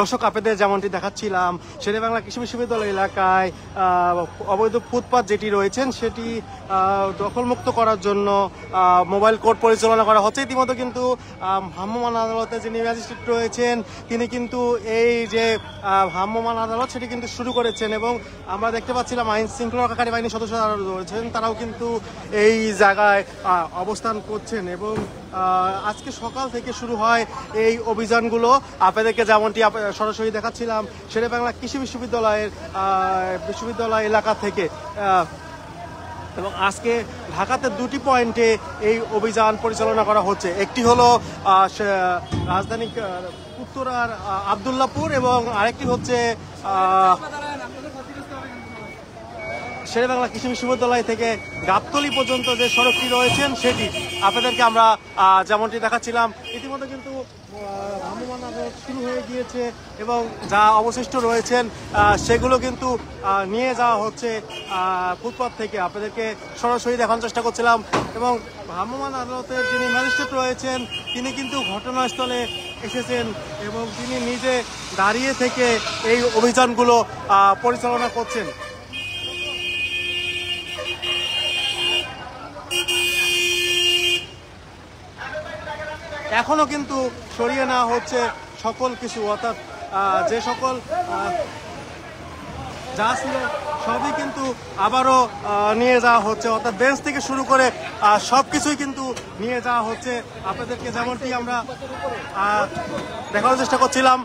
দর্শক আপনাদের যেমনটি দেখাচ্ছিলাম শেরেবাংলা কৃষি বিশ্ববিদ্যালয় এলাকায় অবৈধ ফুটপাত যেটি রয়েছেন সেটি দখলমুক্ত করার জন্য মোবাইল কোর্ট পরিচালনা করা হচ্ছে। ইতিমধ্যে কিন্তু ভ্রাম্যমাণ আদালতে যিনি ম্যাজিস্ট্রেট রয়েছেন তিনি কিন্তু এই যে ভ্রাম্যমাণ আদালত সেটি কিন্তু শুরু করেছেন এবং আমরা দেখতে পাচ্ছিলাম আইন শৃঙ্খলা রক্ষাকারী বাহিনীর সদস্যরা রয়েছেন, তারাও কিন্তু এই জায়গায় অবস্থান করছেন এবং আজকে সকাল থেকে শুরু হয় এই অভিযানগুলো। আপনাদেরকে যেমনটি সরাসরি দেখাচ্ছিলাম শেরেবাংলা কৃষি বিশ্ববিদ্যালয় এলাকা থেকে, এবং আজকে ঢাকাতে দুটি পয়েন্টে এই অভিযান পরিচালনা করা হচ্ছে। একটি হলো রাজধানী উত্তরার আবদুল্লাপুর এবং আরেকটি হচ্ছে শেরেবাংলা কৃষি বিশ্ববিদ্যালয় থেকে গাবতলী পর্যন্ত যে সড়কটি রয়েছেন সেটি আপনাদেরকে আমরা যেমনটি দেখাচ্ছিলাম। ইতিমধ্যে কিন্তু ভ্রাম্যমাণ আদালত শুরু হয়ে গিয়েছে এবং যা অবশিষ্ট রয়েছেন সেগুলো কিন্তু নিয়ে যাওয়া হচ্ছে ফুটপাত থেকে। আপনাদেরকে সরাসরি দেখানোর চেষ্টা করছিলাম এবং ভ্রাম্যমাণ আদালতের যিনি ম্যাজিস্ট্রেট রয়েছেন তিনি কিন্তু ঘটনাস্থলে এসেছেন এবং তিনি নিজে দাঁড়িয়ে থেকে এই অভিযানগুলো পরিচালনা করছেন। এখনো কিন্তু সরিয়ে নেওয়া হচ্ছে সকল কিছু, অর্থাৎ যে সকল যা ছিল সবই কিন্তু আবারও নিয়ে যাওয়া হচ্ছে, অর্থাৎ বেঞ্চ থেকে শুরু করে সব কিছুই কিন্তু নিয়ে যাওয়া হচ্ছে। আপনাদেরকে যেমনটি আমরা দেখানোর চেষ্টা করছিলাম।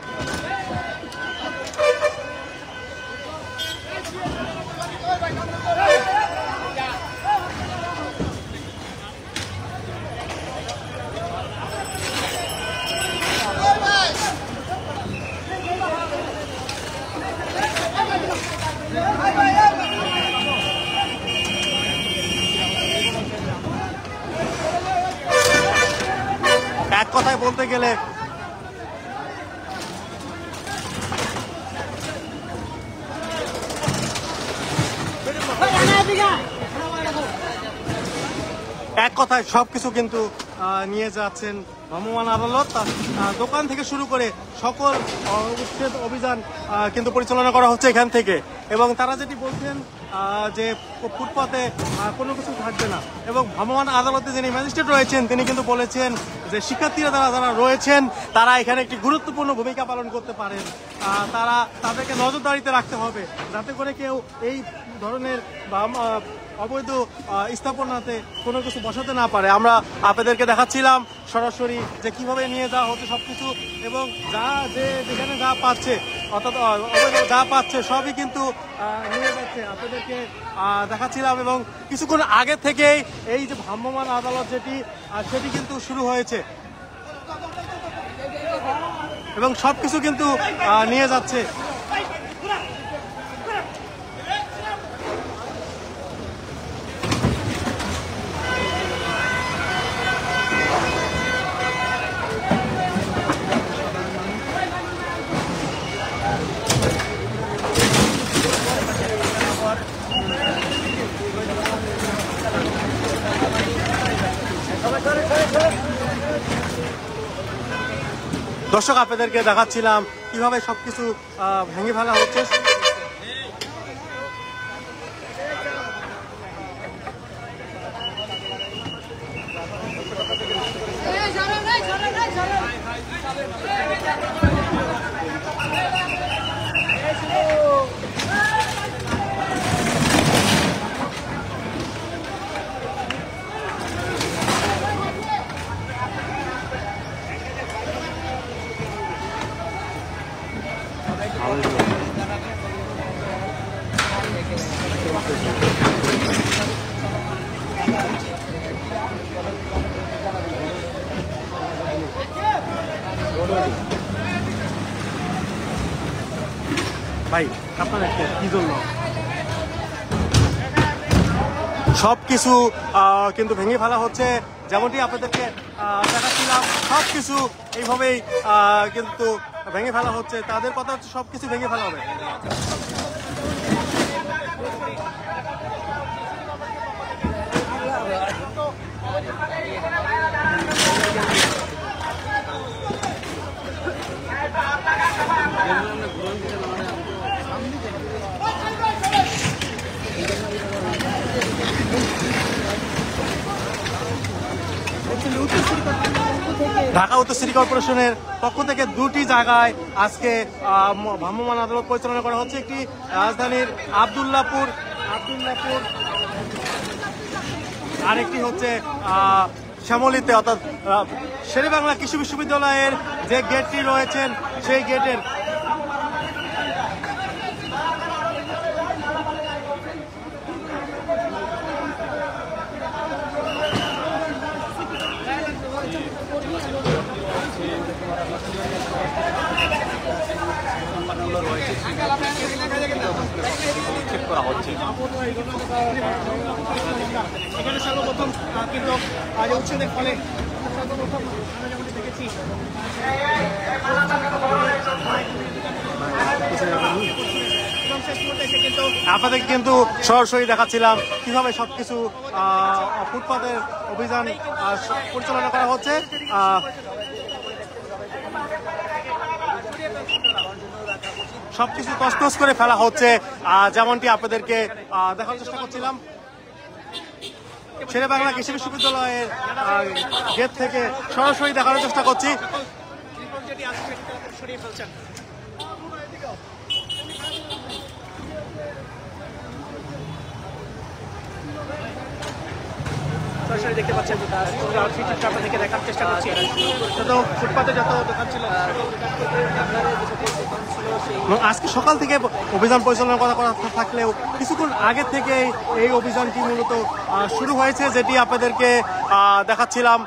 এক কথায় বলতে গেলে সবকিছু কিন্তু নিয়ে যাচ্ছেন ভ্রাম্যমাণ আদালত। দোকান থেকে শুরু করে সকল উচ্ছেদ অভিযান কিন্তু পরিচালনা করা হচ্ছে এখান থেকে এবং তারা যেটি বলছেন যে ফুটপাতে কোনো কিছু থাকবে না এবং ভ্রাম্যমাণ আদালতে যিনি ম্যাজিস্ট্রেট রয়েছেন তিনি কিন্তু বলেছেন যে শিক্ষার্থীরা যারা রয়েছেন তারা এখানে একটি গুরুত্বপূর্ণ ভূমিকা পালন করতে পারেন, তাদেরকে নজরদারিতে রাখতে হবে যাতে করে কেউ এই ধরনের অবৈধ স্থাপনাতে কোনো কিছু বসাতে না পারে। আমরা আপনাদেরকে দেখাচ্ছিলাম সরাসরি যে কিভাবে নিয়ে যাওয়া হচ্ছে সবকিছু এবং যেখানে যা পাচ্ছে অর্থাৎ অবৈধ যা পাচ্ছে সবই কিন্তু নিয়ে যাচ্ছে। আপনাদেরকে দেখাচ্ছিলাম এবং কিছুক্ষণ আগে থেকেই এই যে ভ্রাম্যমাণ আদালত সেটি কিন্তু শুরু হয়েছে এবং সবকিছু কিন্তু নিয়ে যাচ্ছে। দর্শক আপনাদেরকে দেখাচ্ছিলাম কিভাবে সবকিছু ভেঙে ফেলা হচ্ছে। ভাই আপনার কি জন্য সবকিছু কিন্তু ভেঙে ফেলা হচ্ছে, যেমনটি আপনাদেরকে দেখাচ্ছিলাম সবকিছু এইভাবেই কিন্তু ভেঙে ফেলা হচ্ছে। তাদের কথা হচ্ছে সবকিছু ভেঙে ফেলা হবে। ঢাকা উত্তর সিটি কর্পোরেশনের পক্ষ থেকে দুটি জায়গায় আজকে ভ্রাম্যমাণ আদালত পরিচালনা করা হচ্ছে। একটি রাজধানীর আব্দুল্লাহপুর, আরেকটি হচ্ছে শ্যামলীতে, অর্থাৎ শেরেবাংলা কৃষি বিশ্ববিদ্যালয়ের যে গেটটি রয়েছেন সেই গেটের করা হচ্ছে। এখানে সর্বপ্রথম কিন্তু উচ্ছেদের ফলে সর্বপ্রথম আমরা যেমন দেখেছি আপনাদের কিন্তু সরাসরি দেখাচ্ছিলাম কিভাবে সবকিছু ফুটপাতের অভিযান পরিচালনা করা হচ্ছে। সবকিছু তছনছ করে ফেলা হচ্ছে, যেমনটি আপনাদেরকে দেখার চেষ্টা করছিলাম। শেরেবাংলা কৃষি বিশ্ববিদ্যালয়ের গেট থেকে সরাসরি দেখানোর চেষ্টা করছি। সরাসরি দেখতে পাচ্ছেন, আপনাদেরকে দেখার চেষ্টা করছি। যত ফুটপাতে যত দোকান ছিল, আজকে সকাল থেকে অভিযান পরিচালনা করা থাকলেও কিছুক্ষণ আগে থেকে এই অভিযানটি মূলত শুরু হয়েছে, যেটি আপনাদেরকে দেখাচ্ছিলাম।